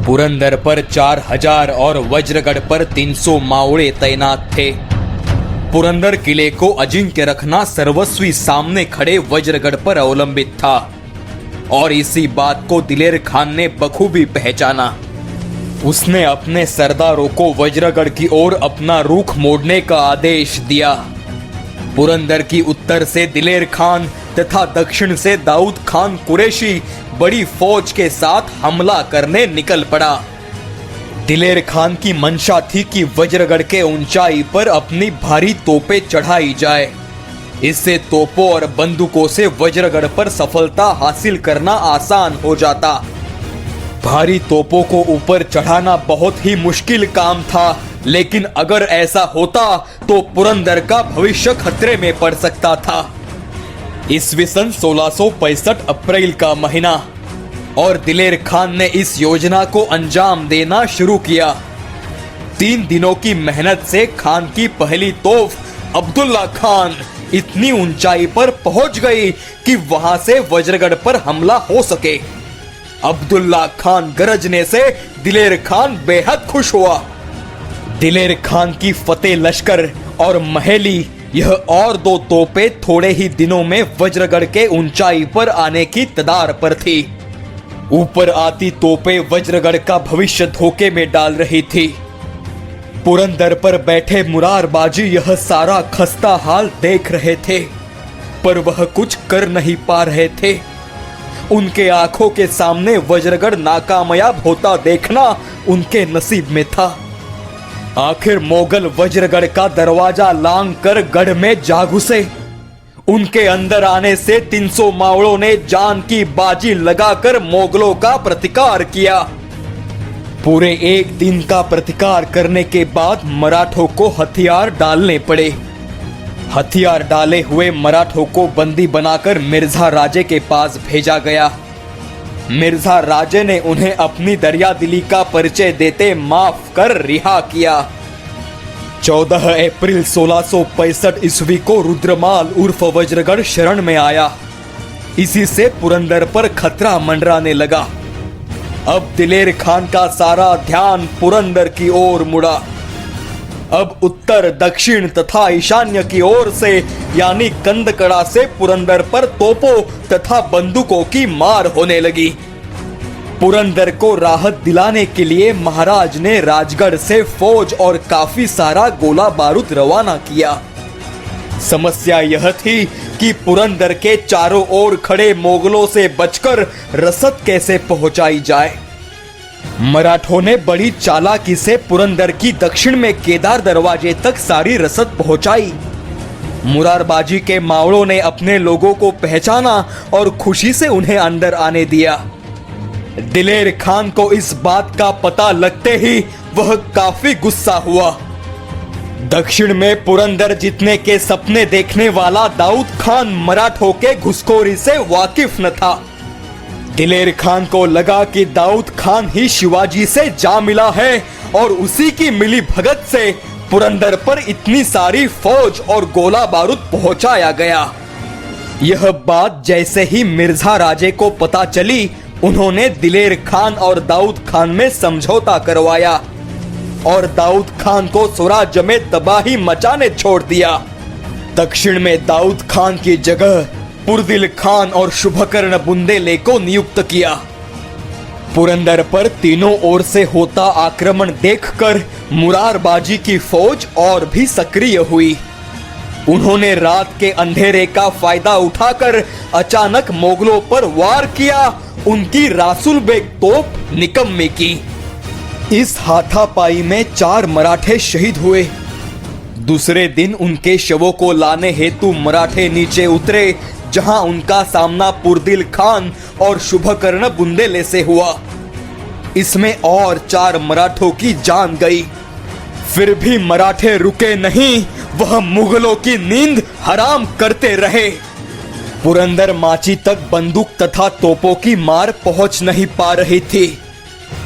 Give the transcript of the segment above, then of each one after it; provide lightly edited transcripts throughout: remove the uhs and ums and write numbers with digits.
पुरंदर पर 4000 और वज्रगढ़ पर 300 मावड़े तैनात थे। पुरंदर किले को अजिंक्य रखना सर्वस्वी सामने खड़े वज्रगढ़ पर अवलंबित था और इसी बात को दिलेर खान ने बखूबी पहचाना। उसने अपने सरदारों को वज्रगढ़ की ओर अपना रुख मोड़ने का आदेश दिया। पुरंदर की उत्तर से दिलेर खान तथा दक्षिण से दाऊद खान कुरैशी बड़ी फौज के साथ हमला करने निकल पड़ा। दिलेर खान की मंशा थी कि वज्रगढ़ के ऊंचाई पर अपनी भारी तोपें चढ़ाई जाए। इससे तोपों और बंदूकों से वज्रगढ़ पर सफलता हासिल करना आसान हो जाता। भारी तोपों को ऊपर चढ़ाना बहुत ही मुश्किल काम था, लेकिन अगर ऐसा होता तो पुरंदर का भविष्य खतरे में पड़ सकता था। ईस्वी सन 1665 अप्रैल का महीना और दिलेर खान ने इस योजना को अंजाम देना शुरू किया। 3 दिनों की मेहनत से खान की पहली तोप अब्दुल्ला खान इतनी ऊंचाई पर पहुंच गई कि वहां से वज्रगढ़ पर हमला हो सके। अब्दुल्ला खान गरजने से दिलेर खान बेहद खुश हुआ। दिलेर खान की फतेह लश्कर और महेली यह और 2 तोपें थोड़े ही दिनों में वज्रगढ़ के ऊंचाई पर आने की कगार पर थी। ऊपर आती तोपें वज्रगढ़ का भविष्य धोखे में डाल रही थी। पुरंदर पर बैठे मुरारबाजी यह सारा खस्ता हाल देख रहे थे, पर वह कुछ कर नहीं पा रहे थे। उनके आंखों के सामने वज्रगढ़ नाकामयाब होता देखना उनके नसीब में था। आखिर मोगल वज्रगढ़ का दरवाजा लांघ कर गढ़ में जा घुसे। उनके अंदर आने से 300 मावड़ों ने जान की बाजी लगाकर मोगलों का प्रतिकार किया। पूरे 1 दिन का प्रतिकार करने के बाद मराठों को हथियार डालने पड़े। हथियार डाले हुए मराठों को बंदी बनाकर मिर्जा राजे के पास भेजा गया। मिर्जा राजे ने उन्हें अपनी दरियादिली का परिचय देते माफ कर रिहा किया। 14 अप्रैल 1665 ईस्वी को रुद्रमाल उर्फ वज्रगढ़ शरण में आया। इसी से पुरंदर पर खतरा मंडराने लगा। अब दिलेर खान का सारा ध्यान पुरंदर की ओर मुड़ा। अब उत्तर, दक्षिण तथा ईशान्य की ओर से यानी कंदकड़ा से पुरंदर पर तोपों तथा बंदूकों की मार होने लगी। पुरंदर को राहत दिलाने के लिए महाराज ने राजगढ़ से फौज और काफी सारा गोला बारूद रवाना किया। समस्या यह थी कि पुरंदर के चारों ओर खड़े मोगलों से बचकर रसद कैसे पहुंचाई जाए। मराठों ने बड़ी चालाकी से पुरंदर की दक्षिण में केदार दरवाजे तक सारी रसद पहुंचाई। मुरारबाजी के मावड़ों ने अपने लोगों को पहचाना और खुशी से उन्हें अंदर आने दिया। दिलेर खान को इस बात का पता लगते ही वह काफी गुस्सा हुआ। दक्षिण में पुरंदर जीतने के सपने देखने वाला दाऊद खान मराठों के घुसखोरी से वाकिफ न था। दिलेर खान को लगा कि दाऊद खान ही शिवाजी से जा मिला है और उसी की मिली भगत से पुरंदर पर इतनी सारी फौज और गोला बारूद पहुंचाया गया। यह बात जैसे ही मिर्जा राजे को पता चली, उन्होंने दिलेर खान और दाऊद खान में समझौता करवाया और दाऊद खान को स्वराज्य में तबाही मचाने छोड़ दिया। दक्षिण में दाऊद खान की जगह पुरदिल खान और शुभकर्ण बुंदेले को नियुक्त किया। पुरंदर पर तीनों ओर से होता आक्रमण देखकर मुरारबाजी की फौज और भी सक्रिय हुई। उन्होंने रात के अंधेरे का फायदा उठाकर अचानक मोगलों पर वार किया। उनकी रासुल बेग तोप निकम्मे की। इस हाथापाई में 4 मराठे शहीद हुए। दूसरे दिन उनके शवों को लाने हेतु मराठे नीचे उतरे, जहां उनका सामना पुरदिल खान और शुभकर्ण बुंदेले से हुआ। इसमें और 4 मराठों की जान गई। फिर भी मराठे रुके नहीं, वह मुगलों की नींद हराम करते रहे। पुरंदर माची तक बंदूक तथा तोपों की मार पहुंच नहीं पा रही थी।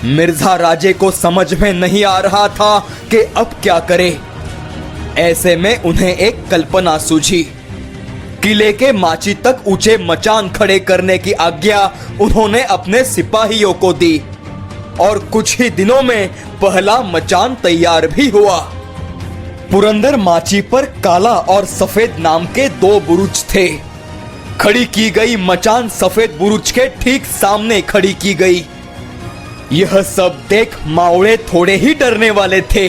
मिर्जा राजे को समझ में नहीं आ रहा था कि अब क्या करे। ऐसे में उन्हें एक कल्पना सूझी। किले के माची तक ऊंचे मचान खड़े करने की आज्ञा उन्होंने अपने सिपाहियों को दी। और कुछ ही दिनों में पहला मचान तैयार भी हुआ। पुरंदर माची पर काला और सफेद नाम के दो बुरुज थे। खड़ी की गई मचान सफेद बुरुज के ठीक सामने खड़ी की गई। यह सब देख मावड़े थोड़े ही डरने वाले थे।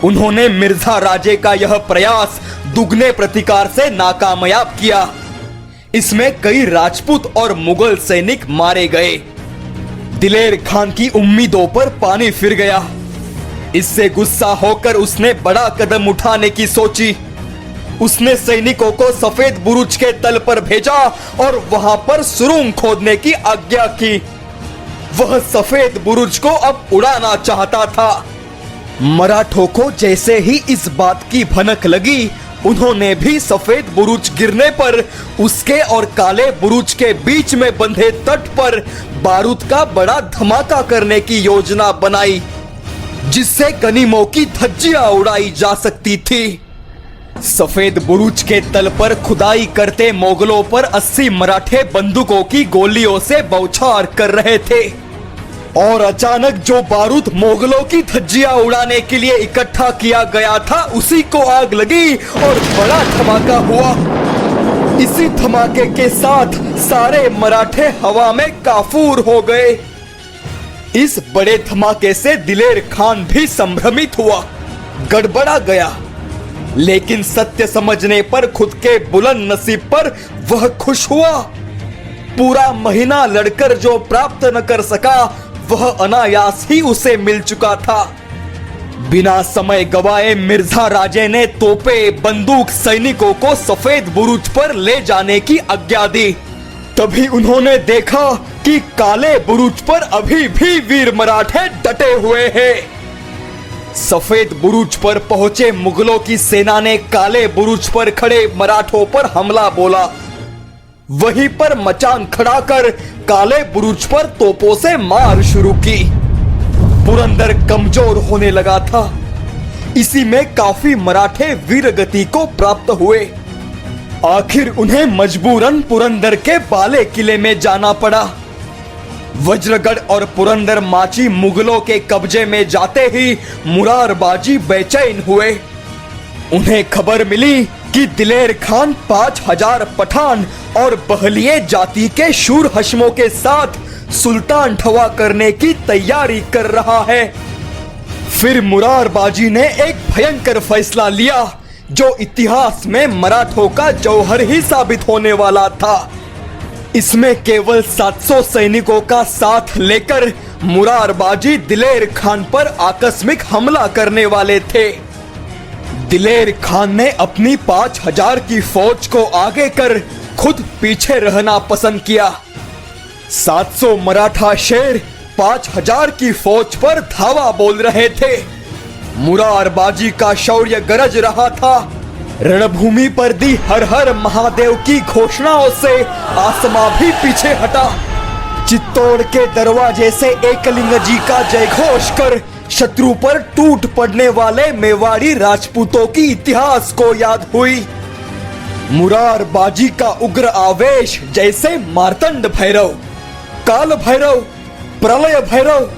उन्होंने मिर्जा राजे का यह प्रयास दुगने प्रतिकार से नाकामयाब किया। इसमें कई राजपूत और मुगल सैनिक मारे गए। दिलेर खान की उम्मीदों पर पानी फिर गया। इससे गुस्सा होकर उसने बड़ा कदम उठाने की सोची। उसने सैनिकों को सफेद बुरुज के तल पर भेजा और वहां पर सुरंग खोदने की आज्ञा की। वह सफेद बुरुज को अब उड़ाना चाहता था। मराठों को जैसे ही इस बात की भनक लगी, उन्होंने भी सफेद बुरुज गिरने पर उसके और काले बुरुज के बीच में बंधे तट पर बारूद का बड़ा धमाका करने की योजना बनाई, जिससे गनीमों की धज्जियां उड़ाई जा सकती थी। सफेद बुरुज के तल पर खुदाई करते मोगलों पर 80 मराठे बंदूकों की गोलियों से बौछार कर रहे थे और अचानक जो बारूद मोगलों की धज्जियां उड़ाने के लिए इकट्ठा किया गया था, उसी को आग लगी और बड़ा धमाका हुआ। इसी धमाके के साथ सारे मराठे हवा में काफूर हो गए। इस बड़े धमाके से दिलेर खान भी संभ्रमित हुआ, गड़बड़ा गया। लेकिन सत्य समझने पर खुद के बुलंद नसीब पर वह खुश हुआ। पूरा महीना लड़कर जो प्राप्त न कर सका, वह अनायास ही उसे मिल चुका था। बिना समय गवाए मिर्जा राजे ने तोपे, बंदूक सैनिकों को सफेद बुरुज पर ले जाने की आज्ञा दी। तभी उन्होंने देखा कि काले बुरुज पर अभी भी वीर मराठे डटे हुए हैं। सफेद बुरुज पर पहुंचे मुगलों की सेना ने काले बुरुज पर खड़े मराठों पर हमला बोला। वहीं पर मचान खड़ा कर काले बुरुज पर तोपों से मार शुरू की। पुरंदर कमजोर होने लगा था। इसी में काफी मराठे वीरगति को प्राप्त हुए। आखिर उन्हें मजबूरन पुरंदर के बाले किले में जाना पड़ा। वज्रगढ़ और पुरंदर माची मुगलों के कब्जे में जाते ही मुरारबाजी बेचैन हुए। उन्हें खबर मिली कि दिलेर खान 5000 पठान और बहलिये जाति के शूर हशमों के साथ सुल्तान ठवा करने की तैयारी कर रहा है। फिर मुरारबाजी ने एक भयंकर फैसला लिया, जो इतिहास में मराठों का जौहर ही साबित होने वाला था। इसमें केवल 700 सैनिकों का साथ लेकर मुरारबाजी दिलेर खान पर आकस्मिक हमला करने वाले थे। दिलेर खान ने अपनी 5000 की फौज को आगे कर खुद पीछे रहना पसंद किया। 700 मराठा शेर 5000 की फौज पर धावा बोल रहे थे। मुरारबाजी का शौर्य गरज रहा था। रणभूमि पर दी हर हर महादेव की घोषणाओं से आसमां भी पीछे हटा। चित्तौड़ के दरवाजे से एकलिंग जी का जयघोष कर शत्रु पर टूट पड़ने वाले मेवाड़ी राजपूतों की इतिहास को याद हुई। मुरारबाजी का उग्र आवेश जैसे मार्तंड भैरव, काल भैरव, प्रलय भैरव।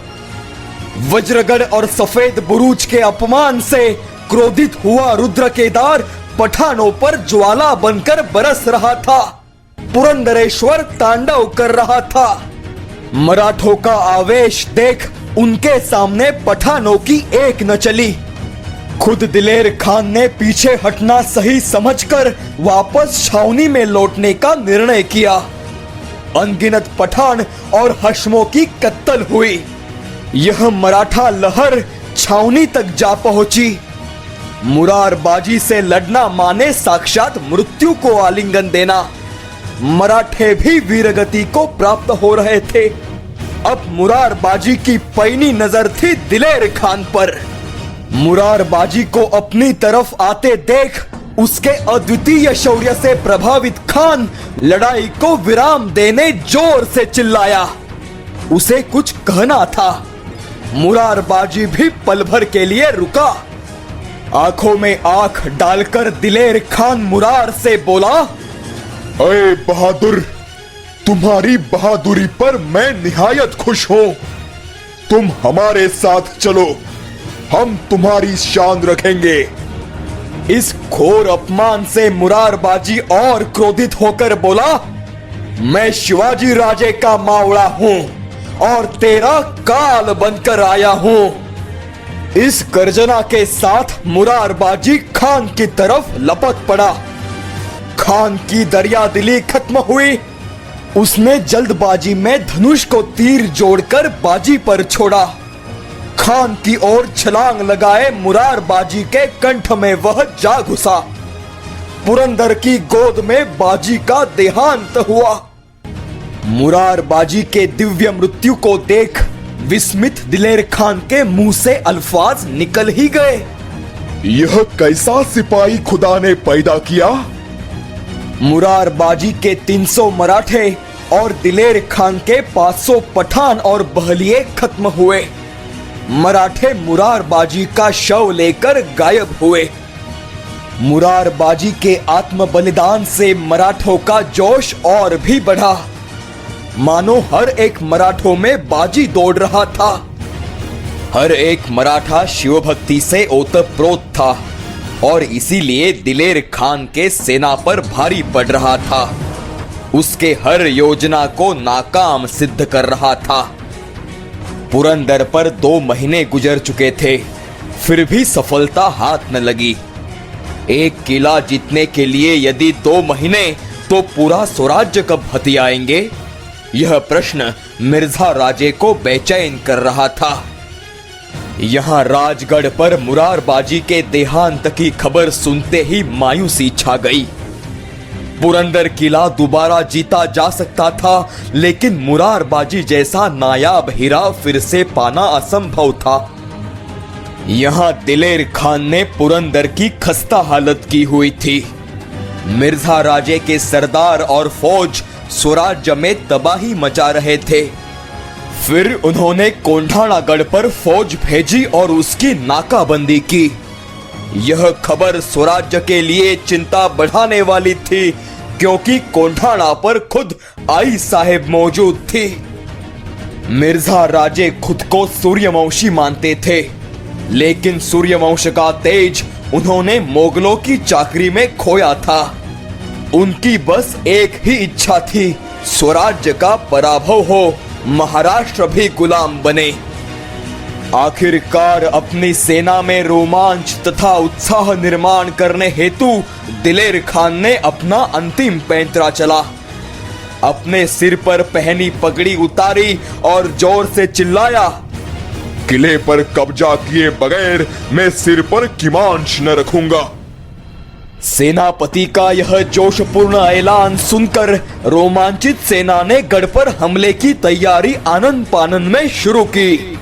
वज्रगढ़ और सफेद बुरुज के अपमान से क्रोधित हुआ रुद्र केदार पठानों पर ज्वाला बनकर बरस रहा था। पुरंदरेश्वर तांडव कर रहा था। मराठों का आवेश देख उनके सामने पठानों की एक न चली। खुद दिलेर खान ने पीछे हटना सही समझकर वापस छावनी में लौटने का निर्णय किया। अनगिनत पठान और हशमों की कत्तल हुई। यह मराठा लहर छावनी तक जा पहुंची। मुरारबाजी से लड़ना माने साक्षात मृत्यु को आलिंगन देना। मराठे भी वीरगति को प्राप्त हो रहे थे। अब मुरारबाजी की पैनी नजर थी दिलेर खान पर। मुरारबाजी को अपनी तरफ आते देख उसके अद्वितीय शौर्य से प्रभावित खान लड़ाई को विराम देने जोर से चिल्लाया। उसे कुछ कहना था। मुरारबाजी भी पल भर के लिए रुका। आंखों में आंख डालकर दिलेर खान मुरार से बोला, अरे बहादुर, तुम्हारी बहादुरी पर मैं निहायत खुश हूं। तुम हमारे साथ चलो, हम तुम्हारी शान रखेंगे। इस घोर अपमान से मुरारबाजी और क्रोधित होकर बोला, मैं शिवाजी राजे का मावड़ा हूं और तेरा काल बनकर आया हूं। इस गर्जना के साथ मुरारबाजी खान की तरफ लपक पड़ा। खान की दरिया दिली खत्म हुई। उसने जल्दबाजी में धनुष को तीर जोड़कर बाजी पर छोड़ा। खान की ओर छलांग लगाए मुरारबाजी के कंठ में वह जा घुसा। पुरंदर की गोद में बाजी का देहांत हुआ। मुरारबाजी के दिव्य मृत्यु को देख विस्मित दिलेर खान के मुंह से अल्फाज निकल ही गए। यह कैसा सिपाही खुदा ने पैदा किया? मुरारबाजी के 300 मराठे और दिलेर खान के 500 पठान और बहलिये खत्म हुए। मराठे मुरारबाजी का शव लेकर गायब हुए। मुरारबाजी के आत्म बलिदान से मराठों का जोश और भी बढ़ा। मानो हर एक मराठों में बाजी दौड़ रहा था। हर एक मराठा शिव भक्ति से ओतप्रोत था और इसीलिए दिलेर खान के सेना पर भारी पड़ रहा था। उसके हर योजना को नाकाम सिद्ध कर रहा था। पुरंदर पर 2 महीने गुजर चुके थे, फिर भी सफलता हाथ न लगी। एक किला जीतने के लिए यदि 2 महीने तो पूरा स्वराज्य कब हथियाएंगे? यह प्रश्न मिर्जा राजे को बेचैन कर रहा था। यहां राजगढ़ पर मुरारबाजी के देहांत की खबर सुनते ही मायूसी छा गई। पुरंदर किला दोबारा जीता जा सकता था, लेकिन मुरारबाजी जैसा नायाब हीरा फिर से पाना असंभव था। यहां दिलेर खान ने पुरंदर की खस्ता हालत की हुई थी। मिर्जा राजे के सरदार और फौज स्वराज्य में तबाही मचा रहे थे। फिर उन्होंने कोंढाणागढ़ पर फौज भेजी और उसकी नाकाबंदी की। यह खबर स्वराज्य के लिए चिंता बढ़ाने वाली थी, क्योंकि कोंढाणा पर खुद आई साहेब मौजूद थी। मिर्जा राजे खुद को सूर्यवंशी मानते थे, लेकिन सूर्यवंश का तेज उन्होंने मोगलों की चाकरी में खोया था। उनकी बस एक ही इच्छा थी, स्वराज्य का पराभव हो, महाराष्ट्र भी गुलाम बने। आखिरकार अपनी सेना में रोमांच तथा उत्साह निर्माण करने हेतु दिलेर खान ने अपना अंतिम पैंतरा चला। अपने सिर पर पहनी पगड़ी उतारी और जोर से चिल्लाया, किले पर कब्जा किए बगैर मैं सिर पर कीमांश न रखूंगा। सेनापति का यह जोशपूर्ण ऐलान सुनकर रोमांचित सेना ने गढ़ पर हमले की तैयारी आनन पानन में शुरू की।